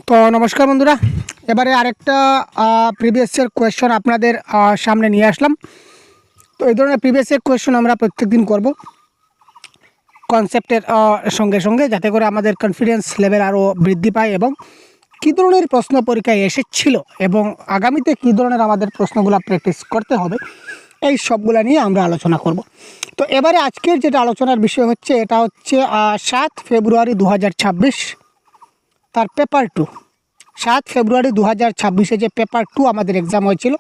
তো নমস্কার বন্ধুরা, এবারে আরেকটা প্রিভিয়াস ইয়ার কোয়েশ্চন আপনাদের সামনে নিয়ে আসলাম। তো এই ধরনের প্রিভিয়াস ইয়ার কোয়েশ্চন আমরা প্রত্যেকদিন করব কনসেপ্টের সঙ্গে সঙ্গে, যাতে করে আমাদের কনফিডেন্স লেভেল আরও বৃদ্ধি পায় এবং কী ধরনের প্রশ্ন পরীক্ষায় এসেছিল এবং আগামীতে কী ধরনের আমাদের প্রশ্নগুলো প্র্যাকটিস করতে হবে, এই সবগুলো নিয়ে আমরা আলোচনা করব। তো এবারে আজকের যেটা আলোচনার বিষয় হচ্ছে, এটা হচ্ছে 7 ফেব্রুয়ারি 2026 তার পেপার 2। 7 ফেব্রুয়ারি 2026 যে পেপার 2 আমাদের এক্সাম হয়েছিল।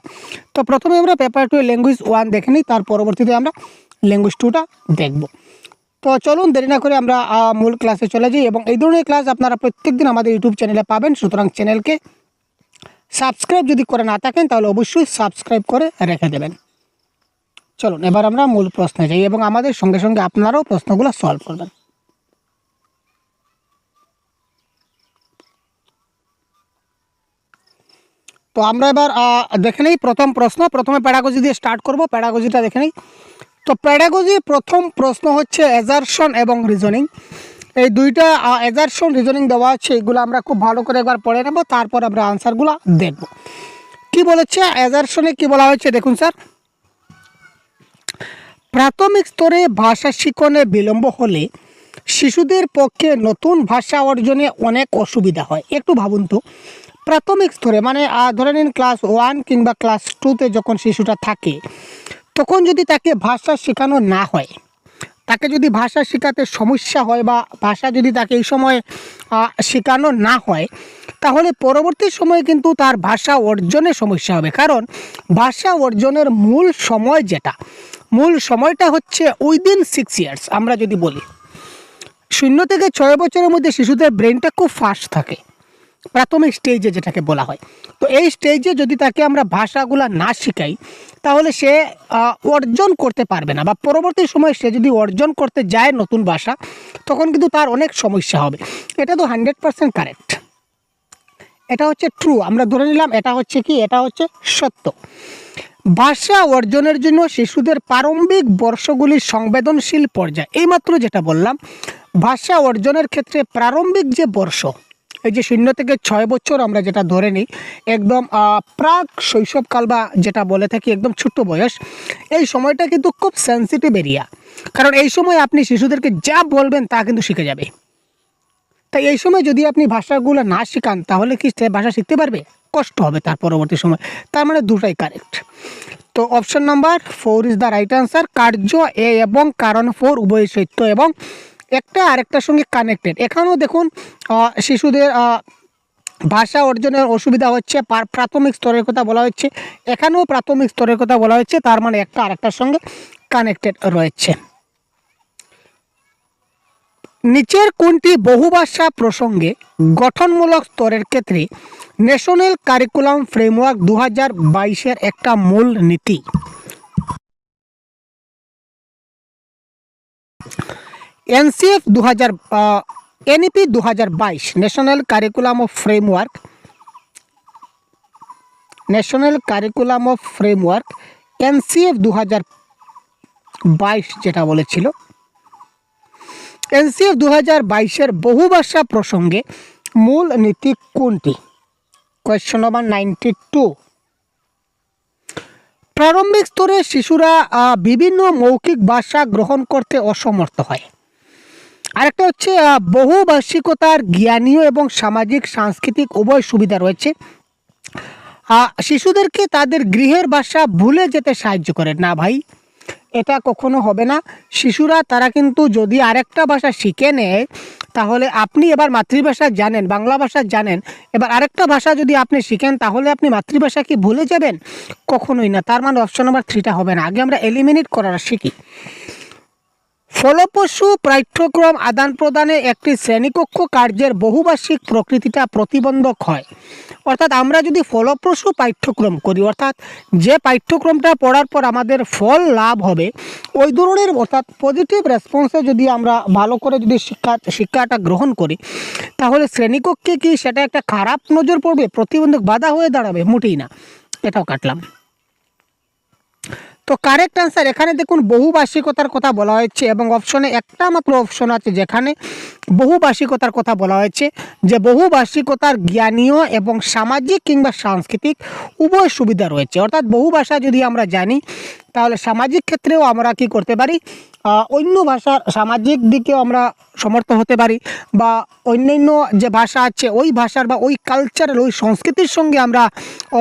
তো প্রথমে আমরা পেপার 2 ল্যাঙ্গুয়েজ 1 দেখে নিই, তার পরবর্তীতে আমরা ল্যাঙ্গুয়েজ 2টা দেখব। তো চলুন দেরি না করে আমরা মূল ক্লাসে চলে যাই। এবং এই ধরনের ক্লাস আপনারা প্রত্যেকদিন আমাদের ইউটিউব চ্যানেলে পাবেন, সুতরাং চ্যানেলকে সাবস্ক্রাইব যদি করে না থাকেন তাহলে অবশ্যই সাবস্ক্রাইব করে রেখে দেবেন। চলুন এবার আমরা মূল প্রশ্নে যাই এবং আমাদের সঙ্গে সঙ্গে আপনারাও প্রশ্নগুলো সলভ করবেন। তো আমরা এবার দেখে নিই প্রথম প্রশ্ন। প্রথমে প্যাডাগজি দিয়ে স্টার্ট করব, প্যাডাগজিটা দেখে নিই। তো প্যাডাগজি প্রথম প্রশ্ন হচ্ছে অ্যাজারশন এবং রিজনিং। এই দুইটা অ্যাজারশন রিজনিং দেওয়া আছে, এগুলো আমরা খুব ভালো করে একবার পড়ে নেব, তারপর আমরা আনসারগুলো দেখব। কি বলেছে অ্যাজারশনে, কি বলা হয়েছে দেখুন স্যার। প্রাথমিক স্তরে ভাষা শিখনে বিলম্ব হলে শিশুদের পক্ষে নতুন ভাষা অর্জনে অনেক অসুবিধা হয়। একটু ভাবুন তো, প্রাথমিক স্তরে মানে ধরে নিন ক্লাস 1 কিংবা ক্লাস 2তে যখন শিশুটা থাকে, তখন যদি তাকে ভাষা শেখানো না হয়, তাকে যদি ভাষা শেখাতে সমস্যা হয় বা ভাষা যদি তাকে এই সময় শেখানো না হয়, তাহলে পরবর্তী সময়ে কিন্তু তার ভাষা অর্জনে সমস্যা হবে। কারণ ভাষা অর্জনের মূল সময়টা হচ্ছে উইদিন 6 ইয়ার্স। আমরা যদি বলি 0 থেকে 6 বছরের মধ্যে শিশুদের ব্রেনটা খুব ফাস্ট থাকে, প্রাথমিক স্টেজে যেটাকে বলা হয়। তো এই স্টেজে যদি তাকে আমরা ভাষাগুলো না শেখাই, তাহলে সে অর্জন করতে পারবে না, বা পরবর্তী সময়ে সে যদি অর্জন করতে যায় নতুন ভাষা, তখন কিন্তু তার অনেক সমস্যা হবে। এটা তো 100% কারেক্ট, এটা হচ্ছে ট্রু। আমরা ধরে নিলাম এটা হচ্ছে কি, এটা হচ্ছে সত্য। ভাষা অর্জনের জন্য শিশুদের প্রারম্ভিক বর্ষগুলি সংবেদনশীল পর্যায়। এইমাত্র যেটা বললাম, ভাষা অর্জনের ক্ষেত্রে প্রারম্ভিক যে বর্ষ, এই যে 0 থেকে 6 বছর আমরা যেটা ধরে নিই, একদম প্রাক শৈশবকাল বা যেটা বলে থাকি একদম ছোট্ট বয়স, এই সময়টা কিন্তু খুব সেন্সিটিভ এরিয়া। কারণ এই সময় আপনি শিশুদেরকে যা বলবেন তা কিন্তু শিখে যাবে। তাই এই সময় যদি আপনি ভাষাগুলো না শেখান, তাহলে কি সে ভাষা শিখতে পারবে? কষ্ট হবে তার পরবর্তী সময়। তার মানে দুটাই কারেক্ট। তো option number 4 is the right answer. কার্য এ এবং কারণ 4 উভয় সত্য এবং একটা আরেকটার সঙ্গে কানেক্টেড। এখানেও দেখুন শিশুদের ভাষা অর্জনের অসুবিধা হচ্ছে, প্রাথমিক স্তরের কথা বলা হচ্ছে, এখানেও প্রাথমিক স্তরের কথা বলা হচ্ছে, তার মানে একটা আরেকটার সঙ্গে কানেক্টেড রয়েছে। নিচের কোনটি বহুভাষা প্রসঙ্গে গঠনমূলক স্তরের ক্ষেত্রে ন্যাশনাল কারিকুলাম ফ্রেমওয়ার্ক 2022-এর একটা মূল নীতি? NCF 2000 NEP 2022 national curriculum of framework, NCF 2022 যেটা বলেছিল, এনসিএফ 2022-এর বহুভাষা প্রসঙ্গে মূল নীতি কোনটি? কোয়েশ্চন নম্বর 92। প্রারম্ভিক স্তরে শিশুরা বিভিন্ন মৌখিক ভাষা গ্রহণ করতে অসমর্থ হয়। আরেকটা হচ্ছে বহুভাষিকতার জ্ঞানীয় এবং সামাজিক সাংস্কৃতিক উভয় সুবিধা রয়েছে। শিশুদেরকে তাদের গৃহের ভাষা ভুলে যেতে সাহায্য করে না ভাই, এটা কখনো হবে না। শিশুরা তারা কিন্তু যদি আরেকটা ভাষা শিখে নেয়, তাহলে আপনি এবার মাতৃভাষা জানেন, বাংলা ভাষা জানেন, এবার আরেকটা ভাষা যদি আপনি শিখেন, তাহলে আপনি মাতৃভাষা কি ভুলে যাবেন? কখনোই না। তার মানে অপশন নাম্বার 3টা হবে না। আগে আমরা এলিমিনেট করার শিখি। ফলপ্রসূ পাঠ্যক্রম আদান প্রদানে একটি শ্রেণীকক্ষ কার্যের বহুভাষিক প্রকৃতিটা প্রতিবন্ধক হয়। অর্থাৎ আমরা যদি ফলপ্রসূ পাঠ্যক্রম করি, অর্থাৎ যে পাঠ্যক্রমটা পড়ার পর আমাদের ফল লাভ হবে, ওই ধরনের অর্থাৎ পজিটিভ রেসপন্সে যদি আমরা ভালো করে যদি শিক্ষাটা গ্রহণ করি, তাহলে শ্রেণীকক্ষে কি সেটা একটা খারাপ নজর পড়বে, প্রতিবন্ধক বাধা হয়ে দাঁড়াবে? মোটেই না। এটাও কাটলাম। তো কারেক্ট আনসার এখানে দেখুন বহুভাষিকতার কথা বলা হয়েছে এবং অপশনে একটা মাত্র অপশন আছে যেখানে বহুভাষিকতার কথা বলা হয়েছে, যে বহুভাষিকতার জ্ঞানীয় এবং সামাজিক কিংবা সাংস্কৃতিক উভয় সুবিধা রয়েছে। অর্থাৎ বহু ভাষা যদি আমরা জানি তাহলে সামাজিক ক্ষেত্রেও আমরা কি করতে পারি, অন্য ভাষার সামাজিক দিকেও আমরা সমর্থ হতে পারি, বা অন্যান্য যে ভাষা আছে ওই ভাষার বা ওই কালচারের ওই সংস্কৃতির সঙ্গে আমরা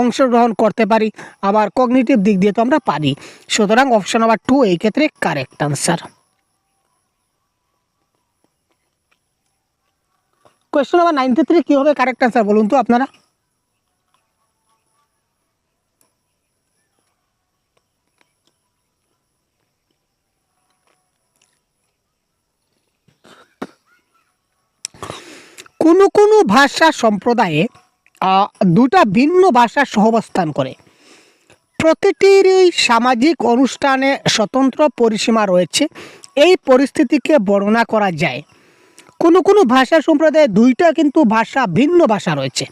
অংশগ্রহণ করতে পারি, আবার কগনিটিভ দিক দিয়ে তো আমরা পারি। সুতরাং অপশন নাম্বার 2 এই ক্ষেত্রে কারেক্ট আনসার। কোয়েশ্চন নাম্বার 93 কি হবে কারেক্ট আনসার বলুন তো আপনারা? কোনো কোনো ভাষা সম্প্রদায়ে দুটা ভিন্ন ভাষা সহাবস্থান করে। প্রতিটিরই সামাজিক অনুষ্ঠানে স্বতন্ত্র পরিসীমা রয়েছে। এই পরিস্থিতিকে বর্ণনা করা যায়। কোনো কোনো ভাষা সম্প্রদায়ে দুইটা কিন্তু ভাষা ভিন্ন ভাষা রয়েছে।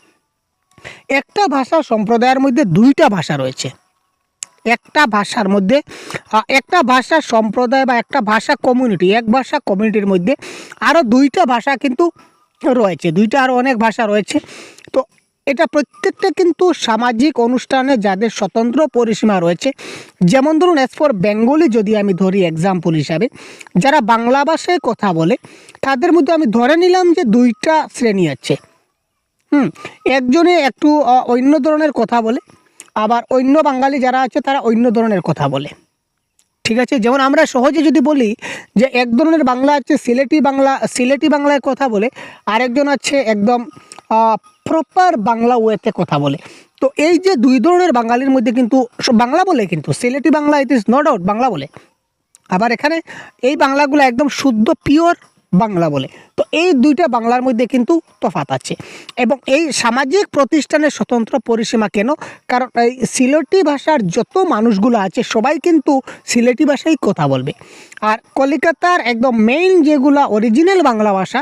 একটা ভাষা সম্প্রদায়ের মধ্যে দুইটা ভাষা রয়েছে। একটা ভাষার মধ্যে একটা ভাষা সম্প্রদায় বা একটা ভাষা কমিউনিটি, এক ভাষা কমিউনিটির মধ্যে আরও দুইটা ভাষা কিন্তু রয়েছে, দুইটা আরও অনেক ভাষা রয়েছে। তো এটা প্রত্যেকটা কিন্তু সামাজিক অনুষ্ঠানে যাদের স্বতন্ত্র পরিসীমা রয়েছে, যেমন ধরুন অ্যাজ ফর বেঙ্গলি যদি আমি ধরি এক্সাম্পল হিসাবে, যারা বাংলা ভাষায় কথা বলে তাদের মধ্যে আমি ধরে নিলাম যে দুইটা শ্রেণী আছে। একজনে একটু অন্য ধরনের কথা বলে, আবার অন্য বাঙালি যারা আছে তারা অন্য ধরনের কথা বলে। ঠিক আছে, যেমন আমরা সহজে যদি বলি যে এক ধরনের বাংলা আছে সিলেটি বাংলায় কথা বলে, আরেকজন আছে একদম প্রপার বাংলা ওয়েতে কথা বলে। তো এই যে দুই ধরনের বাঙালির মধ্যে কিন্তু বাংলা বলে, কিন্তু Sylheti Bangla it is no doubt Bangla বলে, আবার এখানে এই বাংলাগুলো একদম শুদ্ধ পিওর বাংলা বলে। তো এই দুইটা বাংলার মধ্যে কিন্তু তফাৎ আছে। এবং এই সামাজিক প্রতিষ্ঠানের স্বতন্ত্র পরিসীমা কেন? কারণ এই সিলেটি ভাষার যত মানুষগুলো আছে সবাই কিন্তু সিলেটি ভাষায় কথা বলবে। আর কলিকাতার একদম মেইন যেগুলো অরিজিনাল বাংলা ভাষা,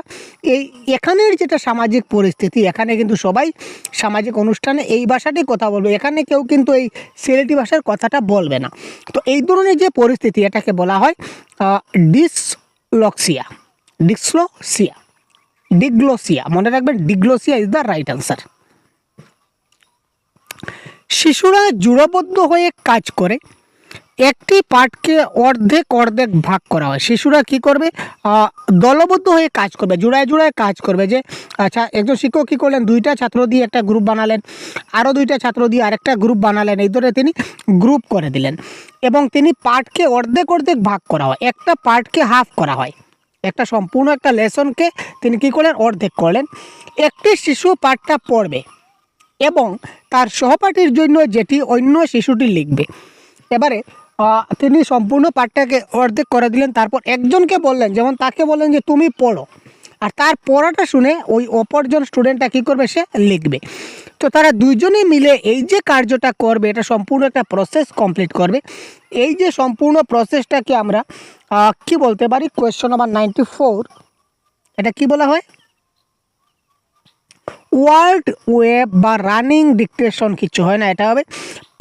এখানের যেটা সামাজিক পরিস্থিতি, এখানে কিন্তু সবাই সামাজিক অনুষ্ঠানে এই ভাষাতেই কথা বলবে। এখানে কেউ কিন্তু এই সিলেটি ভাষার কথাটা বলবে না। তো এই ধরনের যে পরিস্থিতি এটাকে বলা হয় ডিগ্লোসিয়া। মনে রাখবেন ডিগ্লোসিয়া ইজ দ্য রাইট আনসার। শিশুরা জোড়াবদ্ধ হয়ে কাজ করে। একটি পাঠকে অর্ধেক ভাগ করা হয়। শিশুরা কি করবে? দলবদ্ধ হয়ে কাজ করবে, জোড়ায় কাজ করবে। যে আচ্ছা, একজন শিক্ষক কী করলেন, দুইটা ছাত্র দিয়ে একটা গ্রুপ বানালেন, আরও দুইটা ছাত্র দিয়ে আরেকটা গ্রুপ বানালেন, এই ধরে তিনি গ্রুপ করে দিলেন এবং তিনি পাঠকে অর্ধেক ভাগ করা হয়। একটা পাঠকে হাফ করা হয়, একটা সম্পূর্ণ একটা লেসনকে তিনি কী করলেন, অর্ধেক করলেন। একটি শিশু পাঠটা পড়বে এবং তার সহপাঠীর জন্য যেটি অন্য শিশুটি লিখবে। এবারে তিনি সম্পূর্ণ পাঠটাকে অর্ধেক করে দিলেন, তারপর একজনকে বললেন, যেমন তাকে বললেন যে তুমি পড়ো, আর তার পড়াটা শুনে ওই অপরজন স্টুডেন্টটা কী করবে, সে লিখবে। তো তারা দুইজনেই মিলে এই যে কার্যটা করবে, এটা সম্পূর্ণ একটা প্রসেস কমপ্লিট করবে। এই যে সম্পূর্ণ প্রসেসটাকে আমরা কি বলতে পারি? কোয়েশ্চন নাম্বার 94, এটা কি বলা হয়? ওয়ার্ড ওয়েব বা রানিং ডিকটেশন কিছু হয় না, এটা হবে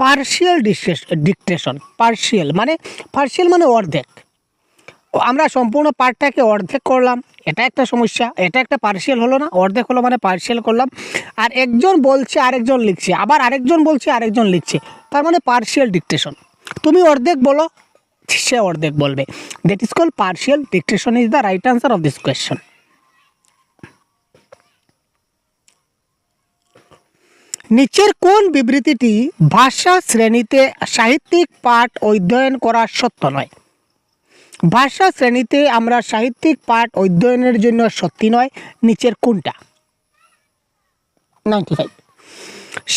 পার্শিয়াল ডিকটেশন। পার্শিয়াল মানে অর্ধেক। আমরা সম্পূর্ণ পার্টটাকে অর্ধেক করলাম, এটা একটা সমস্যা। এটা একটা পার্শিয়াল হলো না, অর্ধেক হলো মানে পার্শিয়াল করলাম। আর একজন বলছে আরেকজন লিখছে, আবার আরেকজন বলছে আরেকজন লিখছে, তার মানে পার্শিয়াল ডিকটেশন। তুমি অর্ধেক বলো, সে অর্ধেক বলবে। That is called partial dictation is the right answer of this question. নিচের কোন বিবৃতিটি ভাষা শ্রেণীতে সাহিত্যিক পাঠ অধ্যয়ন করা সত্য নয়? ভাষা শ্রেণীতে আমরা সাহিত্যিক পাঠ অধ্যয়নের জন্য সত্যি নয়, নিচের কোনটা? 95।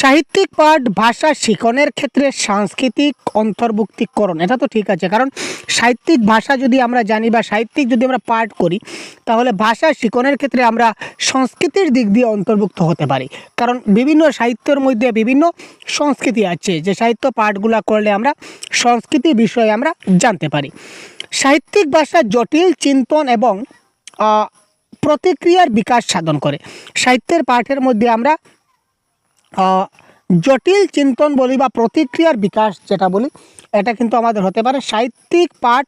সাহিত্যিক পাঠ ভাষা শিখনের ক্ষেত্রে সাংস্কৃতিক অন্তর্ভুক্তিকরণ, এটা তো ঠিক আছে। কারণ সাহিত্যিক ভাষা যদি আমরা জানি বা সাহিত্যিক যদি আমরা পাঠ করি, তাহলে ভাষা শিখনের ক্ষেত্রে আমরা সংস্কৃতির দিক দিয়ে অন্তর্ভুক্ত হতে পারি। কারণ বিভিন্ন সাহিত্যের মধ্যে বিভিন্ন সংস্কৃতি আছে, যে সাহিত্য পাঠগুলো করলে আমরা সংস্কৃতি বিষয়ে আমরা জানতে পারি। সাহিত্যিক ভাষা জটিল চিন্তন এবং প্রতিক্রিয়ার বিকাশ সাধন করে। সাহিত্যের পাঠের মধ্যে আমরা জটিল চিন্তন বলি বা প্রতিক্রিয়ার বিকাশ যেটা বলি, এটা কিন্তু আমাদের হতে পারে সাহিত্যিক পাঠ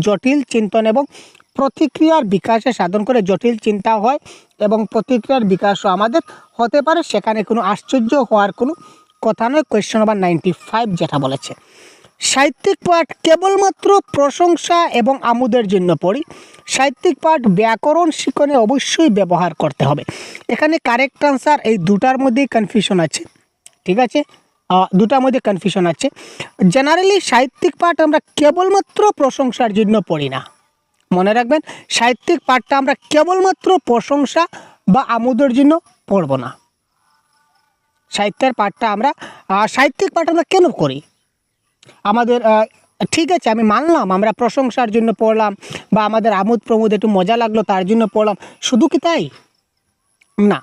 জটিল চিন্তন এবং প্রতিক্রিয়ার বিকাশে সাধন করে জটিল চিন্তা হয় এবং প্রতিক্রিয়ার বিকাশও আমাদের হতে পারে, সেখানে কোনো আশ্চর্য হওয়ার কোনো কথা নয়। কোয়েশ্চন নাম্বার 95 যেটা বলেছে, সাহিত্যিক পাঠ কেবলমাত্র প্রশংসা এবং আমোদের জন্য পড়ি, সাহিত্যিক পাঠ ব্যাকরণ শিক্ষণে অবশ্যই ব্যবহার করতে হবে। এখানে কারেক্ট আনসার এই দুটার মধ্যেই কনফিউশন আছে, ঠিক আছে, দুটার মধ্যে কনফিউশন আছে। জেনারেলি সাহিত্যিক পাঠ আমরা কেবলমাত্র প্রশংসার জন্য পড়ি না, মনে রাখবেন সাহিত্যিক পাঠটা আমরা কেবলমাত্র প্রশংসা বা আমোদের জন্য পড়ব না। সাহিত্যের পাঠটা আমরা সাহিত্যিক পাঠ আমরা কেন করি? আমাদের ঠিক আছে, আমি মানলাম আমরা প্রশংসার জন্য পড়লাম বা আমাদের আমোদ প্রমোদ একটু মজা লাগলো তার জন্য পড়লাম, শুধু কি তাই না?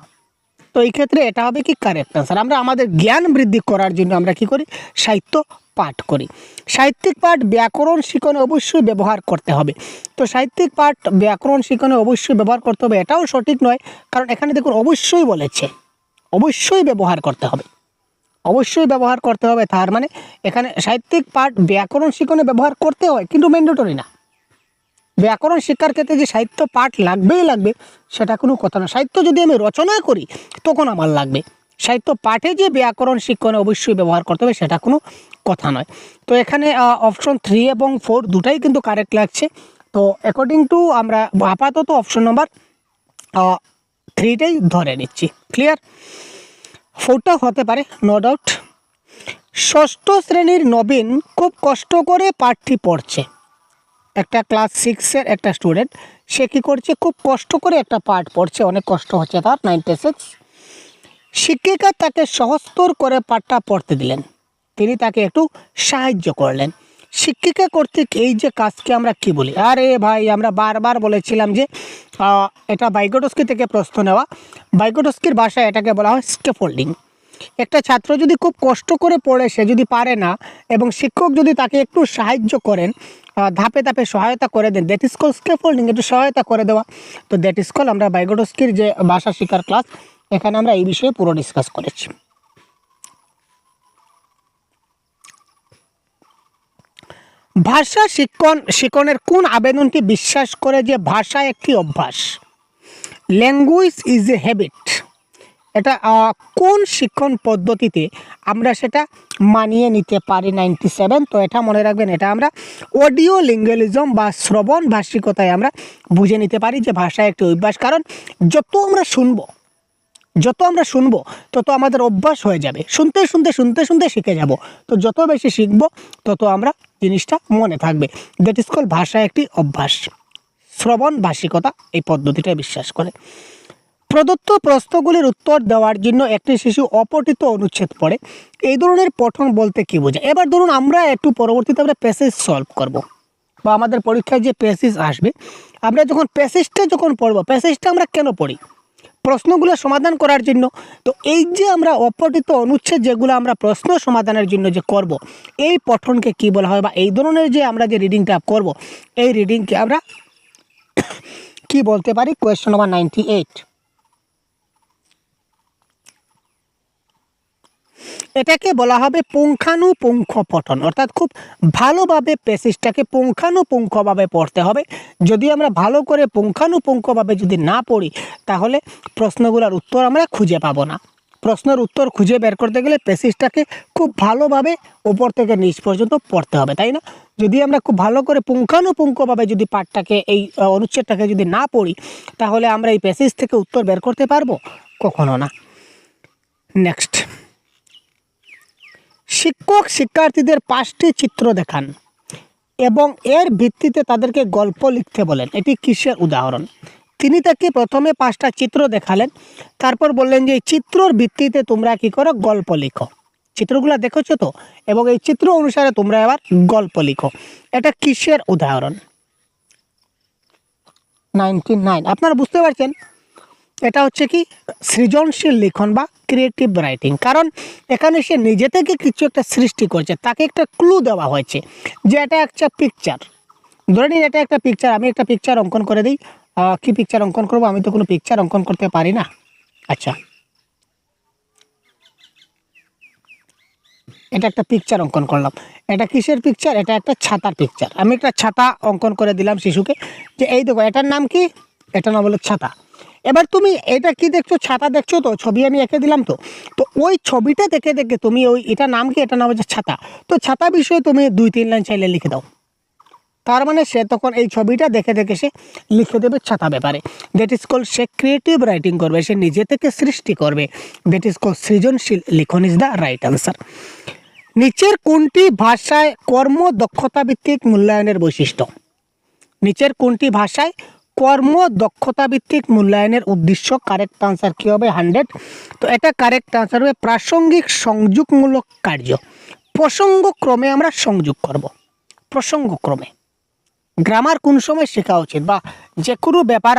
তো এই ক্ষেত্রে এটা হবে কি কারেক্ট আনসার। আমরা আমাদের জ্ঞান বৃদ্ধি করার জন্য আমরা কি করি? সাহিত্য পাঠ করি। সাহিত্যিক পাঠ ব্যাকরণ শিক্ষণে অবশ্যই ব্যবহার করতে হবে। তো সাহিত্যিক পাঠ ব্যাকরণ শিক্ষণে অবশ্যই ব্যবহার করতে হবে, এটাও সঠিক নয়, কারণ এখানে দেখুন অবশ্যই বলেছে, অবশ্যই ব্যবহার করতে হবে, অবশ্যই ব্যবহার করতে হবে। তার মানে এখানে সাহিত্যিক পাঠ ব্যাকরণ শিক্ষণে ব্যবহার করতে হয়, কিন্তু ম্যান্ডেটরি না। ব্যাকরণ শিক্ষার ক্ষেত্রে যে সাহিত্য পাঠ লাগবেই লাগবে সেটা কোনো কথা না। সাহিত্য যদি আমি রচনা করি তখন আমার লাগবে, সাহিত্য পাঠে যে ব্যাকরণ শিক্ষণে অবশ্যই ব্যবহার করতে হবে সেটা কোনো কথা নয়। তো এখানে অপশন 3 এবং 4 দুটাই কিন্তু কারেক্ট লাগছে। তো অ্যাকর্ডিং টু আমরা আপাতত অপশন নাম্বার 3টাই ধরে নিচ্ছি। ক্লিয়ার? 4টা হতে পারে, নো ডাউট। ষষ্ঠ শ্রেণীর নবীন খুব কষ্ট করে পাঠটি পড়ছে। একটা ক্লাস 6-এর একটা স্টুডেন্ট, সে কী করছে? খুব কষ্ট করে একটা পাঠ পড়ছে, অনেক কষ্ট হচ্ছে তার। 96, শিক্ষিকা তাকে সহজতর করে পাঠটা পড়তে দিলেন, তিনি তাকে একটু সাহায্য করলেন। শিক্ষিকা কর্তৃক এই যে কাজকে আমরা কি বলি? আরে ভাই, আমরা বারবার বলেছিলাম যে এটা ভাইগোটস্কি থেকে প্রশ্ন নেওয়া। ভাইগোটস্কির ভাষায় এটাকে বলা হয় স্ক্যাফোল্ডিং। একটা ছাত্র যদি খুব কষ্ট করে পড়ে, সে যদি পারে না এবং শিক্ষক যদি তাকে একটু সাহায্য করেন, ধাপে ধাপে সহায়তা করে দেন, দ্যাট ইজ কল স্ক্যাফোল্ডিং, একটু সহায়তা করে দেওয়া। তো দ্যাট ইজ কল, আমরা ভাইগোটস্কির যে ভাষা শিক্ষার ক্লাস, এখানে আমরা এই বিষয়ে পুরো ডিসকাস করেছি। ভাষা শিক্ষণের কোন আবেদনটি বিশ্বাস করে যে ভাষা একটি অভ্যাস? Language is a habit. এটা কোন শিক্ষণ পদ্ধতিতে আমরা সেটা মানিয়ে নিতে পারি? 97। তো এটা মনে রাখবেন, এটা আমরা অডিও লিঙ্গুয়ালিজম বা শ্রবণ ভাষিকতায় আমরা বুঝে নিতে পারি যে ভাষা একটি অভ্যাস। কারণ যত আমরা শুনবো তত আমাদের অভ্যাস হয়ে যাবে, শুনতে শুনতে শুনতে শুনতে শিখে যাব। তো যত বেশি শিখবো তত আমরা জিনিসটা মনে থাকবে। দ্যাট ইজ কল ভাষা একটি অভ্যাস। শ্রবণ ভাষিকতা এই পদ্ধতিটা বিশ্বাস করে। প্রদত্ত প্রশ্নগুলির উত্তর দেওয়ার জন্য একটি শিশু অপঠিত অনুচ্ছেদ পড়ে, এই ধরনের পঠন বলতে কী বোঝায়? এবার ধরুন আমরা একটু পরবর্তীতে আমরা প্যাসেজ সলভ করব, বা আমাদের পরীক্ষায় যে প্যাসেজ আসবে, আমরা যখন প্যাসেজটা পড়ব, প্যাসেজটা আমরা কেন পড়ি? প্রশ্নগুলো সমাধান করার জন্য। তো এই যে আমরা অপঠিত অনুচ্ছেদ যেগুলো আমরা প্রশ্ন সমাধানের জন্য যে করব, এই পঠনকে কি বলা হয়? বা এই ধরনের যে আমরা যে রিডিংটা করব, এই রিডিংকে আমরা কি বলতে পারি? Question number 98। এটাকে বলা হবে পুঙ্খানুপুঙ্খ পঠন, অর্থাৎ খুব ভালোভাবে প্যাসেজটাকে পুঙ্খানুপুঙ্খভাবে পড়তে হবে। যদি আমরা ভালো করে পুঙ্খানুপুঙ্খভাবে যদি না পড়ি, তাহলে প্রশ্নগুলোর উত্তর আমরা খুঁজে পাবো না। প্রশ্নের উত্তর খুঁজে বের করতে গেলে প্যাসেজটাকে খুব ভালোভাবে উপর থেকে নিচ পর্যন্ত পড়তে হবে, তাই না? যদি আমরা খুব ভালো করে পুঙ্খানুপুঙ্খভাবে যদি পাঠটাকে, এই অনুচ্ছেদটাকে যদি না পড়ি, তাহলে আমরা এই প্যাসেজ থেকে উত্তর বের করতে পারবো? কখনো না। নেক্সট, শিক্ষক শিক্ষার্থীদের 5টি চিত্র দেখান এবং এর ভিত্তিতে তাদেরকে গল্প লিখতে বলেন, এটি কিসের উদাহরণ? তিনি তাকে প্রথমে 5টা চিত্র দেখালেন, তারপর বললেন যে এই চিত্রর ভিত্তিতে তোমরা কি করো? গল্প লিখো। চিত্রগুলো দেখেছো তো, এবং এই চিত্র অনুসারে তোমরা এবার গল্প লিখো। এটা কিসের উদাহরণ? 99। আপনারা বুঝতে পারছেন, এটা হচ্ছে কি সৃজনশীল লিখন বা ক্রিয়েটিভ রাইটিং। কারণ এখানে সে নিজে থেকে কিছু একটা সৃষ্টি করছে, তাকে একটা ক্লু দেওয়া হয়েছে যে এটা একটা পিকচার। ধরে নিন এটা একটা পিকচার, আমি একটা পিকচার অঙ্কন করে দিই। কি পিকচার অঙ্কন করব? আমি তো কোনো পিকচার অঙ্কন করতে পারি না। আচ্ছা, এটা একটা পিকচার অঙ্কন করলাম। এটা কিসের পিকচার? এটা একটা ছাতার পিকচার। আমি একটা ছাতা অঙ্কন করে দিলাম শিশুকে, যে এই দেখো এটার নাম কি? এটার নাম হলো ছাতা। এবার তুমি এটা কি দেখছো? ছাতা দেখছো তো, ছবি আমি এঁকে দিলাম তো। তো ওই ছবিটা দেখে দেখে তুমি ওই এটার নাম কি? এটার নাম হচ্ছে ছাতা। তো ছাতা বিষয়ে তুমি 2-3 লাইন চাইলে লিখে দাও। তার মানে সে তখন এই ছবিটা দেখে দেখে সে লিখে দেবে ছাতা ব্যাপারে। That is call say creative writing করবে, সে নিজে থেকে সৃষ্টি করবে। দ্যাট ইজ কল সৃজনশীল লিখন ইজ দ্য রাইট আনসার। নিচের কোনটি ভাষায় কর্ম দক্ষতা ভিত্তিক মূল্যায়নের বৈশিষ্ট্য? নিচের কোনটি ভাষায় কর্ম দক্ষতা ভিত্তিক মূল্যায়নের উদ্দেশ্য? কারেক্ট আনসার কী হবে? 100। তো এটা কারেক্ট আনসার হবে প্রাসঙ্গিক সংযোগমূলক কার্য। প্রসঙ্গক্রমে আমরা সংযোগ করব, প্রসঙ্গক্রমে। গ্রামার কোন সময় শেখা উচিত, বা যে কোনো ব্যাপার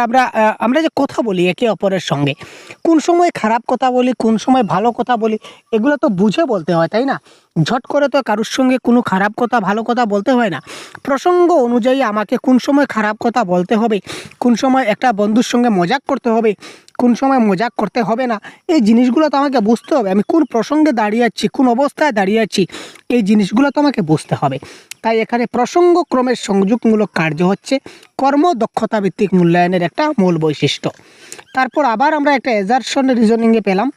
আমরা যে কথা বলি একে অপরের সঙ্গে, কোন সময় খারাপ কথা বলি, কোন সময় ভালো কথা বলি, এগুলো তো বুঝে বলতে হয়, তাই না? ঝট করে তো কারোর সঙ্গে কোনো খারাপ কথা ভালো কথা বলতে হয় না। প্রসঙ্গ অনুযায়ী আমাকে কোন সময় খারাপ কথা বলতে হবে, কোন সময় একটা বন্ধুর সঙ্গে মজাক করতে হবে, কোন সময় মজাক করতে হবে না, এই জিনিসগুলো তো আমাকে বুঝতে হবে। আমি কোন প্রসঙ্গে দাঁড়িয়ে আছি, কোন অবস্থায় দাঁড়িয়ে আছি, এই জিনিসগুলো তো আমাকে বুঝতে হবে। তাই এখানে প্রসঙ্গক্রমের সংযোগমূলক কার্য হচ্ছে কর্মদক্ষতা ভিত্তিক মূল্যায়নের একটা মূল বৈশিষ্ট্য। তারপর আবার আমরা একটা অ্যাজারশন রিজনিংয়ে পেলাম।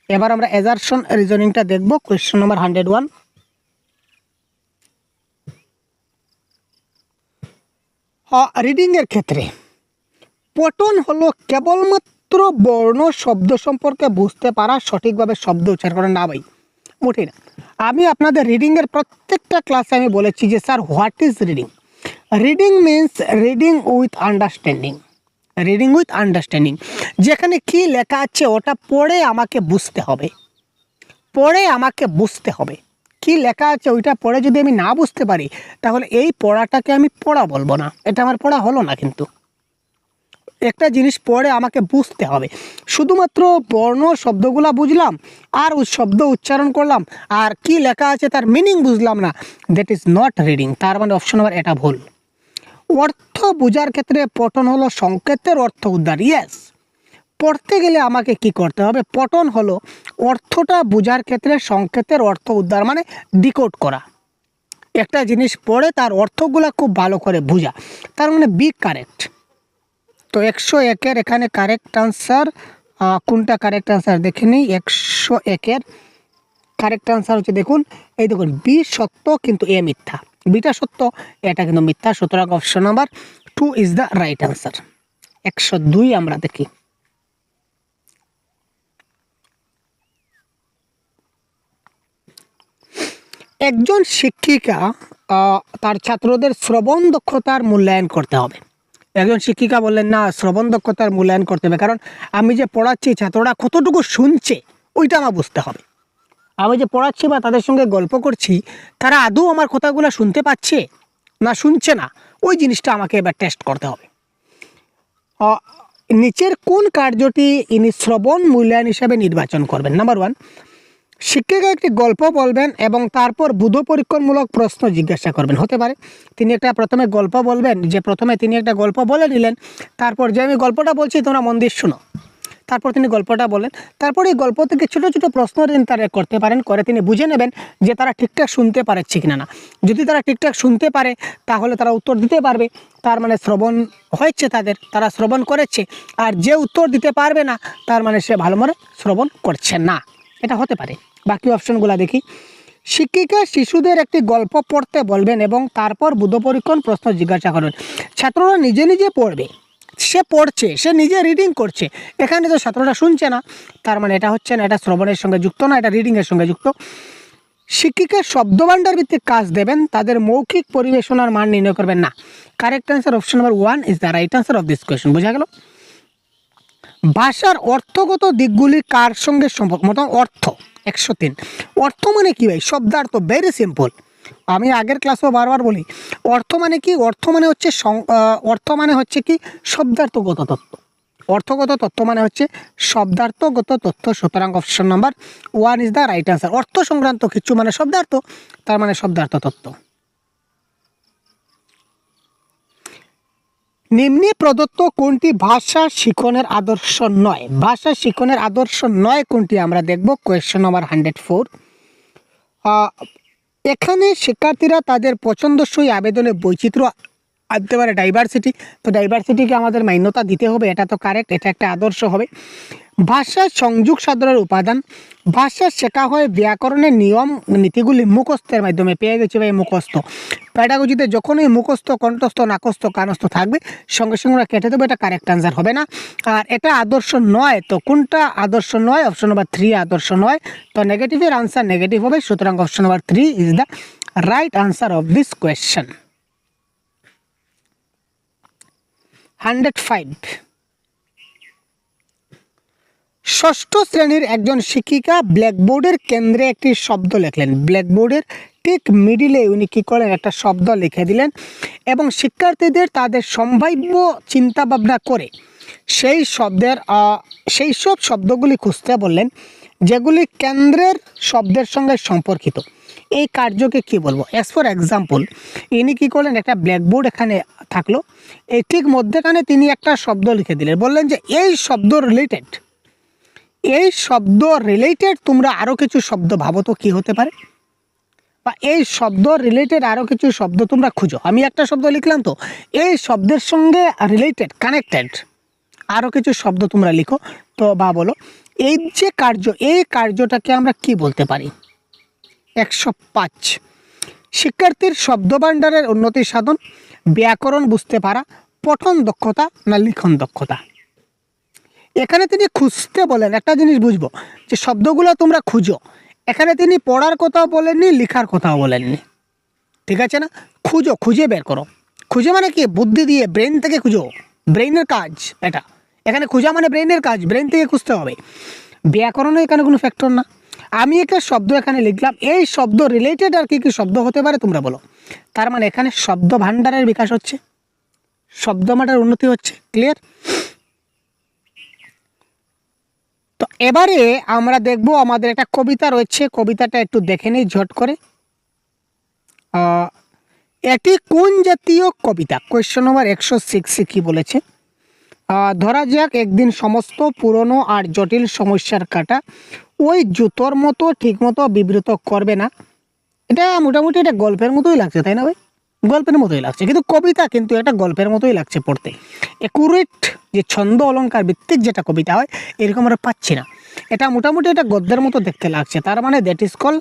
এবার আমরা অ্যাজারশন রিজনিংটা দেখব। Question number 101। রিডিংয়ের ক্ষেত্রে পঠন হলো কেবলমাত্র বর্ণ শব্দ সম্পর্কে বুঝতে পারা, সঠিকভাবে শব্দ উচ্চারণ করা না ভাই, মোটেই না। আমি আপনাদের রিডিংয়ের প্রত্যেকটা ক্লাসে আমি বলেছি যে sir what is reading? Reading means reading with understanding. Reading with understanding, যেখানে কি লেখা আছে ওটা পড়ে আমাকে বুঝতে হবে, পড়ে আমাকে বুঝতে হবে। কি লেখা আছে ওইটা পড়ে যদি আমি না বুঝতে পারি, তাহলে এই পড়াটাকে আমি পড়া বলবো না, এটা আমার পড়া হলো না। কিন্তু একটা জিনিস পড়ে আমাকে বুঝতে হবে। শুধুমাত্র বর্ণ শব্দগুলা বুঝলাম আর ওই শব্দ উচ্চারণ করলাম, আর কি লেখা আছে তার মিনিং বুঝলাম না, দ্যাট ইজ নট রিডিং। তার মানে অপশন নাম্বার এটা ভুল। অর্থ বোঝার ক্ষেত্রে পঠন হলো সংকেতের অর্থ উদ্ধার। ইয়েস, পড়তে গেলে আমাকে কি করতে হবে? পঠন হলো অর্থটা বোঝার ক্ষেত্রে সংকেতের অর্থ উদ্ধার, মানে ডিকোড করা। একটা জিনিস পড়ে তার অর্থগুলা খুব ভালো করে বোঝা, তার মানে বি কারেক্ট। তো 101-এর এখানে কারেক্ট আনসার কোনটা? কারেক্ট আনসার দেখে নিই। 101-এর কারেক্ট আনসার হচ্ছে, দেখুন এই দেখুন, বি সত্য কিন্তু এ মিথ্যা। বিটা সত্য, এটা কিন্তু মিথ্যা। সুতরাং option number 2 is the right answer. 102 আমরা দেখি। একজন শিক্ষিকা তার ছাত্রদের শ্রবণ দক্ষতার মূল্যায়ন করতে হবে। একজন শিক্ষিকা বললেন না, শ্রবণ দক্ষতার মূল্যায়ন করতে হবে, কারণ আমি যে পড়াচ্ছি ছাত্ররা কতটুকু শুনছে ওইটা আমার বুঝতে হবে। আমি যে পড়াচ্ছি বা তাদের সঙ্গে গল্প করছি, তারা আদৌ আমার কথাগুলো শুনতে পাচ্ছে না শুনছে না, ওই জিনিসটা আমাকে এবার টেস্ট করতে হবে। নিচের কোন কার্যটি ইনি শ্রবণ মূল্যায়ন হিসাবে নির্বাচন করবেন? নাম্বার 1, শিক্ষিকা একটি গল্প বলবেন এবং তারপর বুধ পরীক্ষণমূলক প্রশ্ন জিজ্ঞাসা করবেন। হতে পারে তিনি একটা প্রথমে গল্প বলবেন, যে প্রথমে তিনি একটা গল্প বলে নিলেন, তারপর যে আমি গল্পটা বলছি তোমরা মন দিয়ে শোনো, তারপর তিনি গল্পটা বলেন, তারপর এই গল্প থেকে ছোটো ছোটো প্রশ্ন তিনি তারা করতে পারেন, করে তিনি বুঝে নেবেন যে তারা ঠিকঠাক শুনতে পারছে কিনা না। যদি তারা ঠিকঠাক শুনতে পারে তাহলে তারা উত্তর দিতে পারবে, তার মানে শ্রবণ হয়েছে তাদের, তারা শ্রবণ করেছে। আর যে উত্তর দিতে পারবে না তার মানে সে ভালো মনে শ্রবণ করছে না, এটা হতে পারে। বাকি অপশনগুলো দেখি। শিক্ষিকা শিশুদের একটি গল্প পড়তে বলবেন এবং তারপর বুধ পরীক্ষণ প্রশ্ন জিজ্ঞাসা করবেন। ছাত্ররা নিজে নিজে পড়বে, সে পড়ছে, সে নিজে রিডিং করছে, এখানে তো ছাত্ররা শুনছে না, তার মানে এটা হচ্ছে না, এটা শ্রবণের সঙ্গে যুক্ত না, এটা রিডিংয়ের সঙ্গে যুক্ত। শিক্ষিকা শব্দভাণ্ডার ভিত্তিক কাজ দেবেন, তাদের মৌখিক পরিবেশনার মান নির্ণয় করবেন না। Correct answer option number 1 is the right answer of this question. বোঝা গেল? ভাষার অর্থগত দিকগুলি কার সঙ্গে সম্পর্ক? মতো অর্থ 103। অর্থ মানে কি ভাই? শব্দার্থ, ভেরি সিম্পল। আমি আগের ক্লাসেও বারবার বলি, অর্থ মানে কি? অর্থ মানে হচ্ছে কি? শব্দার্থগত তত্ত্ব। অর্থগত তত্ত্ব মানে হচ্ছে শব্দার্থগত তথ্য। সুতরাং option number 1 is the right answer. অর্থ সংক্রান্ত কিছু মানে শব্দার্থ, তার মানে শব্দার্থ তত্ত্ব। নিম্নে প্রদত্ত কোনটি ভাষা শিখনের আদর্শ নয়? ভাষা শিখনের আদর্শ নয় কোনটি আমরা দেখব। Question number 104। এখানে শিক্ষার্থীরা তাদের পছন্দসই আবেদনে বৈচিত্র্য আনতে পারে, ডাইভার্সিটি। তো ডাইভার্সিটিকে আমাদের মান্যতা দিতে হবে, এটা তো কারেক্ট, এটা একটা আদর্শ হবে। ভাষা সংযোগ সাধনের উপাদান, ভাষা শেখা হয় ব্যাকরণের নিয়ম নীতিগুলি মুখস্থের মাধ্যমে। পেয়ে গেছি ভাই মুখস্থ। প্যাডাগজিতে যখনই মুখস্থ, কণ্ঠস্থ, নাকস্থ, কানস্থ থাকবে সঙ্গে সঙ্গে আমরা কেটে দেবো, এটা কারেক্ট আনসার হবে না। আর এটা আদর্শ নয়, তো কোনটা আদর্শ নয়? অপশন নাম্বার 3 আদর্শ নয়। তো নেগেটিভের আনসার নেগেটিভ হবে, সুতরাং option number 3 is the right answer of this question. 105। ষষ্ঠ শ্রেণীর একজন শিক্ষিকা ব্ল্যাকবোর্ডের কেন্দ্রে একটি শব্দ লিখলেন। ব্ল্যাকবোর্ডের ঠিক মিডিলে উনি কী করেন? একটা শব্দ লিখে দিলেন এবং শিক্ষার্থীদের তাদের সম্ভাব্য চিন্তাভাবনা করে সেই সব শব্দগুলি খুঁজতে বললেন যেগুলি কেন্দ্রের শব্দের সঙ্গে সম্পর্কিত। এই কার্যকে কি বলবো? অ্যাজ ফর এক্সাম্পল, ইনি কী করলেন? একটা ব্ল্যাকবোর্ড এখানে থাকলো, এই ঠিক মধ্যেখানে তিনি একটা শব্দ লিখে দিলেন, বললেন যে এই শব্দ রিলেটেড তোমরা আরও কিছু শব্দ ভাবো তো কী হতে পারে, বা এই শব্দ রিলেটেড আরও কিছু শব্দ তোমরা খুঁজো। আমি একটা শব্দ লিখলাম, তো এই শব্দের সঙ্গে রিলেটেড, কানেক্টেড আরও কিছু শব্দ তোমরা লিখো তো, বা বলো। এই যে কার্য, এই কার্যটাকে আমরা কি বলতে পারি? 105। শিক্ষার্থীর শব্দভাণ্ডারের উন্নতি সাধন, ব্যাকরণ বুঝতে পারা, পঠন দক্ষতা না লিখন দক্ষতা? এখানে তিনি খুঁজতে বলেন, একটা জিনিস বুঝবো যে শব্দগুলো তোমরা খুঁজো। এখানে তিনি পড়ার কথাও বলেননি, লেখার কথাও বলেননি, ঠিক আছে না? খুঁজো, খুঁজে বের করো। খুঁজে মানে কি? বুদ্ধি দিয়ে, ব্রেন থেকে খুঁজো, ব্রেনের কাজ এটা। এখানে খোঁজা মানে ব্রেনের কাজ, ব্রেন থেকে খুঁজতে হবে। ব্যাকরণও এখানে কোনো ফ্যাক্টর না। আমি একটা শব্দ এখানে লিখলাম, এই শব্দ রিলেটেড আর কি কি শব্দ হতে পারে তোমরা বলো। তার মানে এখানে শব্দ ভাণ্ডারের বিকাশ হচ্ছে, শব্দ ভাণ্ডারের উন্নতি হচ্ছে। ক্লিয়ার? তো এবারে আমরা দেখব, আমাদের একটা কবিতা রয়েছে, কবিতাটা একটু দেখে নিই ঝট করে। এটি কোন জাতীয় কবিতা? কোয়েশ্চন নম্বর 106 কি বলেছে? ধরা যাক একদিন সমস্ত পুরনো আর জটিল সমস্যার কাটা ওই জুতোর মতো ঠিকমতো বিব্রত করবে না। এটা মোটামুটি এটা গল্পের মতোই লাগছে, তাই না ভাই? গল্পের মতোই লাগছে, কিন্তু কবিতা কিন্তু এটা গল্পের মতোই লাগছে পড়তে। একুরেট যে ছন্দ অলঙ্কার ভিত্তিক যেটা কবিতা হয় এরকম আমরা পাচ্ছি না। এটা মোটামুটি এটা গদ্যের মতো দেখতে লাগছে, তার মানে দ্যাট ইজ কল